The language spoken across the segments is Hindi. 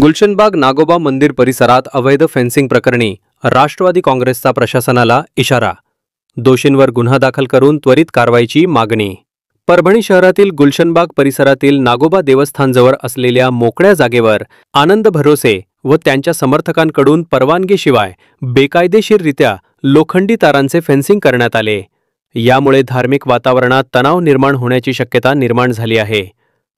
गुलशनबाग नागोबा मंदिर परिसरात अवैध फेन्सिंग प्रकरणी राष्ट्रवादी काँग्रेसचा प्रशासनाला इशारा. दोषींवर गुन्हा दाखल करून त्वरित कारवाईची मागणी. परभणी शहरातील गुलशनबाग परिसरातील नागोबा देवस्थानजवळ असलेल्या मोकळ्या जागेवर आनंद भरोसे व त्यांच्या समर्थकांकडून परवानगीशिवाय बेकायदेशीररित्या लोखंडी तारांचे फेन्सिंग करण्यात आले. यामुळे धार्मिक वातावरणात तणाव निर्माण होण्याची शक्यता निर्माण झाली आहे.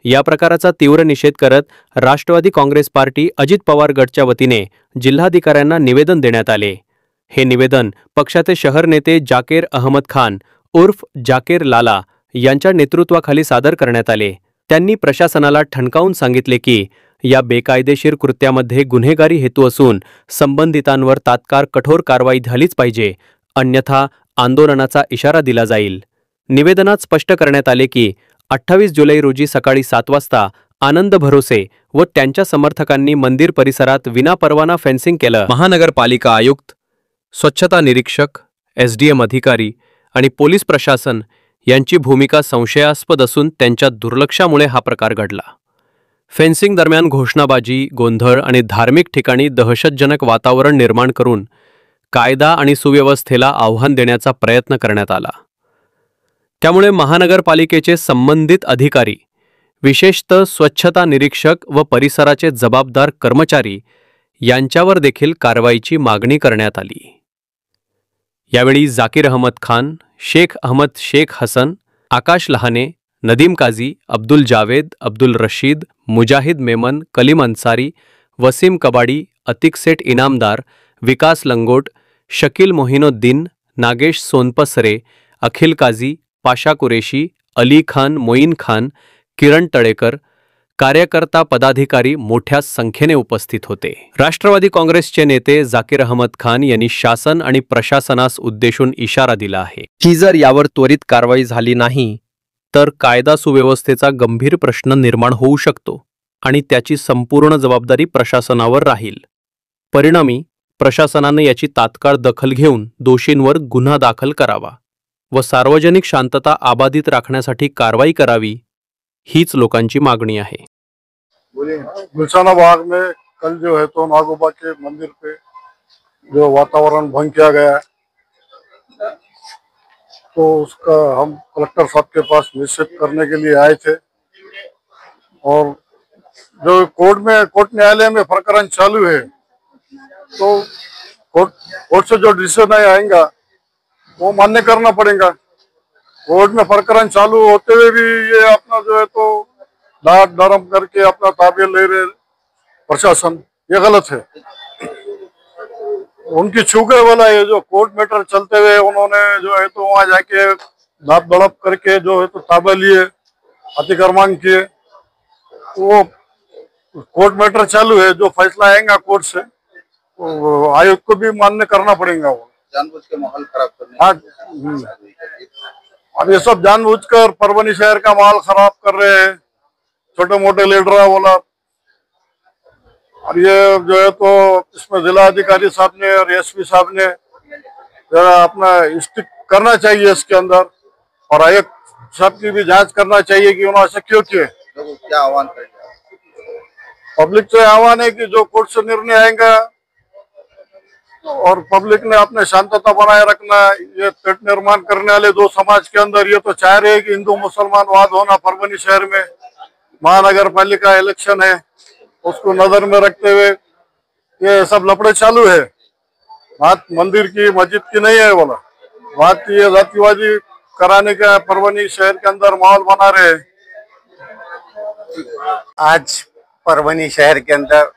या प्रकाराचा तीव्र निषेध करत राष्ट्रवादी काँग्रेस पार्टी अजित पवार गटच्या वतीने जिल्हाधिकाऱ्यांना निवेदन देण्यात आले. हे निवेदन पक्षाचे शहर नेते जाकीर अहमद खान उर्फ जाकीर लाला यांच्या नेतृत्वाखाली सादर करण्यात आले. त्यांनी प्रशासनाला ठणकावून सांगितले की या बेकायदेशीर कृत्यामध्ये गुन्हेगारी हेतू असून संबंधितांवर तात्काळ कठोर कारवाई झालीच पाहिजे, अन्यथा आंदोलनाचा इशारा दिला जाईल. निवेदनात स्पष्ट करण्यात आले की 28 जुलै रोजी सकाळी 7 वाजता आनंद भरोसे व त्यांच्या समर्थकांनी मंदिर परिसरात विनापरवाना फेन्सिंग केलं. महानगरपालिका आयुक्त, स्वच्छता निरीक्षक, एसडीएम अधिकारी आणि पोलीस प्रशासन यांची भूमिका संशयास्पद असून त्यांच्या दुर्लक्षामुळे हा प्रकार घडला. फेन्सिंग दरम्यान घोषणाबाजी, गोंधळ आणि धार्मिक ठिकाणी दहशतजनक वातावरण निर्माण करून कायदा आणि सुव्यवस्थेला आव्हान देण्याचा प्रयत्न करण्यात आला. त्यामुळे महानगरपालिकेचे संबंधित अधिकारी, विशेषतः स्वच्छता निरीक्षक व परिसराचे जबाबदार कर्मचारी यांच्यावर देखील कारवाईची मागणी करण्यात आली. यावेळी जाकीर अहमद खान, शेख अहमद शेख हसन, आकाश लहाने, नदीम काझी, अब्दुल जावेद, अब्दुल रशीद, मुजाहिद मेमन, कलीम अन्सारी, वसीम कबाडी, अतिक सेठ इनामदार, विकास लंगोट, शकील मोहिनुद्दीन, नागेश सोनपसरे, अखिल काझी, पाशा कुरेशी, अली खान, मोईन खान, किरण तळेकर, कार्यकर्ता पदाधिकारी मोठ्या संख्येने उपस्थित होते. राष्ट्रवादी काँग्रेसचे नेते जाकीर अहमद खान यांनी शासन आणि प्रशासनास उद्देशून इशारा दिला आहे की जर यावर त्वरित कारवाई झाली नाही तर कायदा सुव्यवस्थेचा गंभीर प्रश्न निर्माण होऊ शकतो आणि त्याची संपूर्ण जबाबदारी प्रशासनावर राहील. परिणामी प्रशासनाने याची तात्काळ दखल घेऊन दोषींवर गुन्हा दाखल करावा व सार्वजनिक शांतता अबाधित राखण्यासाठी कारवाई करावी, हीच लोकांची मागणी आहे. गुलशनबाग में कल जो है तो नागोबा के मंदिर पे जो वातावरण भंग किया गया है, तो उसका हम कलेक्टर साहब के पास निश्चित करने के लिए आए थे. और जो कोर्ट न्यायालय में प्रकरण चालू है, तो कोर्ट से जो डिसीजन आएगा वो मान्य करना पड़ेगा. कोर्ट में प्रकरण चालू होते हुए भी ये अपना जो है तो डांट डरम करके अपना ताबे ले रहे प्रशासन, ये गलत है. उनकी चूक है बोला, ये जो कोर्ट मैटर चलते हुए उन्होंने जो है तो वहां जाके दाप दड़प करके जो है तो ताबे लिए, अतिक्रमण किए. वो कोर्ट मैटर चालू है, जो फैसला आएगा कोर्ट से तो आयोग को भी मान्य करना पड़ेगा. वो जानबूझ के माहौल खराब करने. हाँ, अब ये सब जानबूझकर परभणी शहर का माहौल खराब कर रहे हैं छोटे मोटे लीडर बोला. और ये जो है तो इसमें जिला अधिकारी साहब ने और एसपी साहब ने जरा अपना स्टिक करना चाहिए इसके अंदर, और आयोग साहब की भी जांच करना चाहिए कि उन्होंने ऐसा क्यों किए. लोगों को क्या आह्वान करेंगे? पब्लिक से आह्वान है कि जो कोर्ट से निर्णय आएगा और पब्लिक ने अपने शांतता बनाए रखना. ये पेट निर्माण करने वाले दो समाज के अंदर ये तो चाह रहे हैं कि हिंदू मुसलमान वाद होना परभणी शहर में. महानगर पालिका इलेक्शन है, उसको नजर में रखते हुए ये सब लफड़े चालू है. बात मंदिर की मस्जिद की नहीं है बोला, बात ये जातिवादी कराने का परभणी शहर के अंदर माहौल बना रहे हैं. आज परभणी शहर के अंदर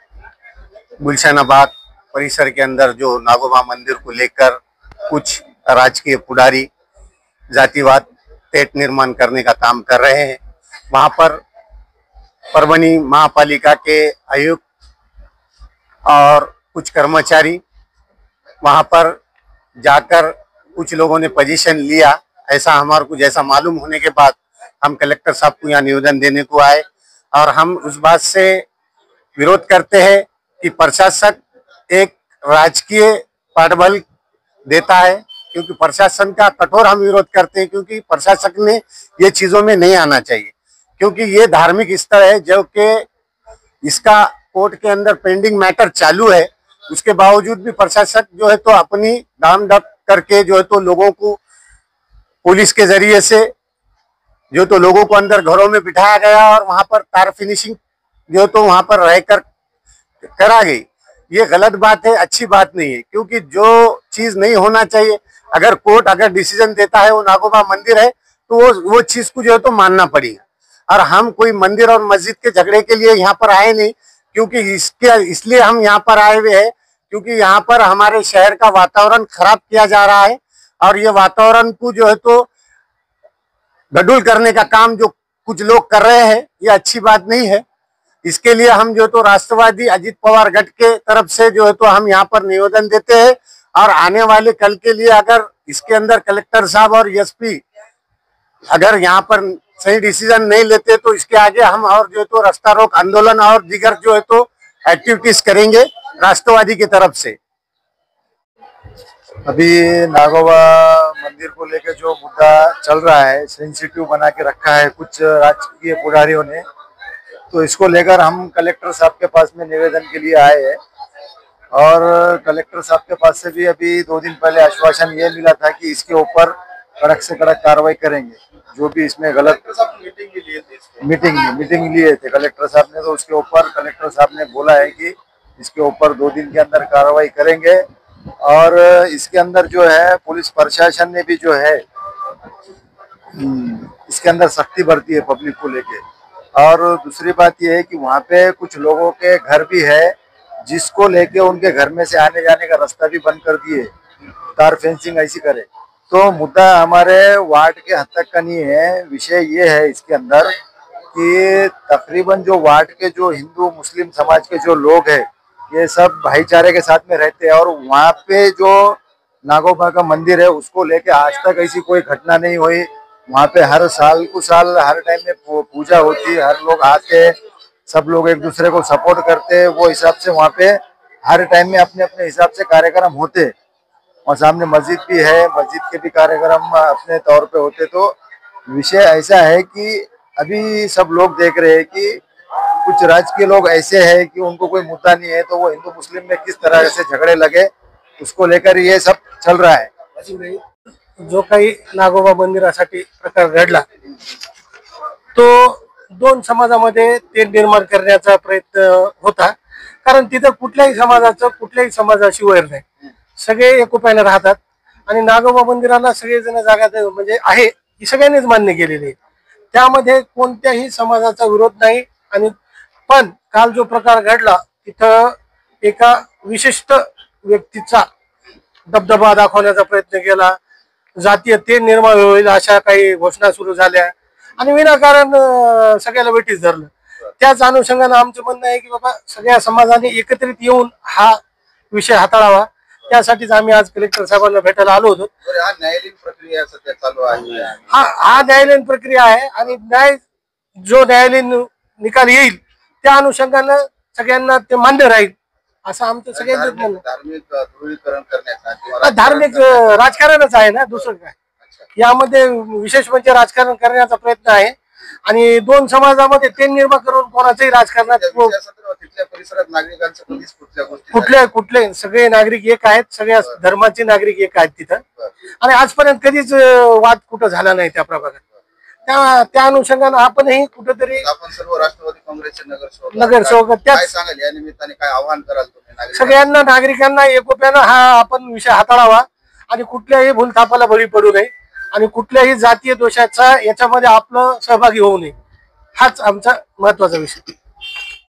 गुलशनबाग परिसर के अंदर जो नागोबा मंदिर को लेकर कुछ राजकीय पुजारी जातिवाद पेट निर्माण करने का काम कर रहे हैं. वहां पर परभणी महापालिका के आयुक्त और कुछ कर्मचारी वहां पर जाकर कुछ लोगों ने पोजीशन लिया, ऐसा हमारे को जैसा मालूम होने के बाद हम कलेक्टर साहब को यहाँ निवेदन देने को आए. और हम उस बात से विरोध करते हैं कि प्रशासक एक राजकीय पाठबल देता है, क्योंकि प्रशासन का कठोर हम विरोध करते हैं, क्योंकि प्रशासक ने ये चीजों में नहीं आना चाहिए, क्योंकि ये धार्मिक स्थल है जो कि इसका कोर्ट के अंदर पेंडिंग मैटर चालू है, उसके बावजूद भी प्रशासन जो है तो अपनी दाम दर करके जो है तो लोगों को पुलिस के जरिए से जो तो लोगों को अंदर घरों में बिठाया गया और वहां पर तार फिनिशिंग जो तो वहां पर रहकर करा गई। ये गलत बात है, अच्छी बात नहीं है, क्योंकि जो चीज नहीं होना चाहिए, अगर कोर्ट अगर डिसीजन देता है वो नागोबा मंदिर है तो वो चीज को जो है तो मानना पड़ेगा। और हम कोई मंदिर और मस्जिद के झगड़े के लिए यहाँ पर आए नहीं, क्योंकि इसलिए हम यहाँ पर आए हुए हैं क्योंकि यहाँ पर हमारे शहर का वातावरण खराब किया जा रहा है और ये वातावरण को जो है तो गडुल करने का काम जो कुछ लोग कर रहे हैं ये अच्छी बात नहीं है। इसके लिए हम जो तो राष्ट्रवादी अजित पवार गठ के तरफ से जो है तो हम यहाँ पर निवेदन देते हैं और आने वाले कल के लिए अगर इसके अंदर कलेक्टर साहब और एसपी अगर यहाँ पर सही डिसीजन नहीं लेते तो इसके आगे हम और जो तो रास्ता रोक आंदोलन और दीगर जो है तो एक्टिविटीज करेंगे राष्ट्रवादी की तरफ से। अभी नागोबा मंदिर को लेकर जो मुद्दा चल रहा है, सेंसिटिव बना के रखा है कुछ राजकीय पुजारियों ने, तो इसको लेकर हम कलेक्टर साहब के पास में निवेदन के लिए आए हैं और कलेक्टर साहब के पास से भी अभी 2 दिन पहले आश्वासन ये मिला था कि इसके ऊपर कड़क से कड़क कार्रवाई करेंगे। जो भी इसमें गलत मीटिंग लिए थे कलेक्टर साहब ने, तो उसके ऊपर कलेक्टर साहब ने बोला है कि इसके ऊपर 2 दिन के अंदर कार्रवाई करेंगे और इसके अंदर जो है पुलिस प्रशासन ने भी जो है इसके अंदर सख्ती बरती है पब्लिक को लेके। और दूसरी बात यह है कि वहाँ पे कुछ लोगों के घर भी है जिसको लेके उनके घर में से आने जाने का रास्ता भी बंद कर दिए, तार फेंसिंग ऐसी करे। तो मुद्दा हमारे वार्ड के हद तक का नहीं है, विषय ये है इसके अंदर कि तकरीबन जो वार्ड के जो हिंदू मुस्लिम समाज के जो लोग हैं ये सब भाईचारे के साथ में रहते हैं और वहाँ पे जो नागोबा का मंदिर है उसको लेके आज तक ऐसी कोई घटना नहीं हुई। वहाँ पे हर साल को साल हर टाइम में पूजा होती है, हर लोग आते, सब लोग एक दूसरे को सपोर्ट करते, वो हिसाब से वहाँ पे हर टाइम में अपने अपने हिसाब से कार्यक्रम होते और सामने मस्जिद भी है, मस्जिद के भी कार्यक्रम अपने तौर पे होते। तो विषय ऐसा है कि अभी सब लोग देख रहे हैं कि कुछ राजकीय लोग ऐसे हैं कि उनको कोई मुद्दा नहीं है तो वो हिंदू मुस्लिम में किस तरह से झगड़े लगे उसको लेकर ये सब चल रहा है। जो काही नागोबा मंदिरासाठी प्रकार घडला तो 2 समाजामध्ये ते निर्माण करण्याचा प्रयत्न होता, कारण तिथं कुठल्याही समाजाचं कुठल्याही समाजाशी वैर नाही, सगळे एकोप्याने राहतात आणि नागोबा मंदिराला सगळेजण जागा म्हणजे आहे ही सगळ्यांनीच मान्य केलेली आहे, त्यामध्ये कोणत्याही समाजाचा विरोध नाही। आणि पण काल जो प्रकार घडला तिथं एका विशिष्ट व्यक्तीचा दबदबा दाखवण्याचा प्रयत्न केला, जातीय तेढ निर्माण होईल अशा काही घोषणा सुरू झाल्या आणि विनाकारण सगळ्याला वेठीस धरलं। त्याच अनुषंगाने आमचं म्हणणं आहे की बाबा सगळ्या समाजाने एकत्रित येऊन हा विषय हाताळावा, त्यासाठीच आम्ही आज कलेक्टर साहेबांना भेटायला आलो होतो। न्यायालयीन प्रक्रिया सध्या चालू आहे। हा न्यायालयीन प्रक्रिया आहे आणि जो न्यायालयीन निकाल येईल त्या अनुषंगाने सगळ्यांना ते मान्य राहील असं आमचं सगळ्यांचं म्हणणं। धार्मिक ध्रुवीकरण करण्याचा धार्मिक राजकारणच आहे ना, दुसरं काय यामध्ये विशेष म्हणजे राजकारण करण्याचा प्रयत्न आहे आणि 2 समाजामध्ये ते निर्माण करून कोणाचंही राजकारणात तिथल्या परिसरात नागरिकांचं कधीच कुठले सगळे नागरिक एक आहेत, सगळ्या धर्माचे नागरिक एक आहेत तिथं आणि आजपर्यंत कधीच वाद कुठं झाला नाही त्या प्रभागात। त्या अनुषंगाने आपणही कुठेतरी आपण सर्व राष्ट्रवादी काँग्रेसचे नगरसेवक काय सांगाल या निमित्ताने, काय आव्हान कराल तुम्ही सगळ्यांना नागरिकांना एकोप्यानं हा आपण विषय हाताळावा आणि कुठल्याही भूलथापाला बळी पडू नये आणि कुठल्याही जातीय दोषाचा याच्यामध्ये आपलं सहभागी होऊ नये, हाच आमचा महत्वाचा विषय।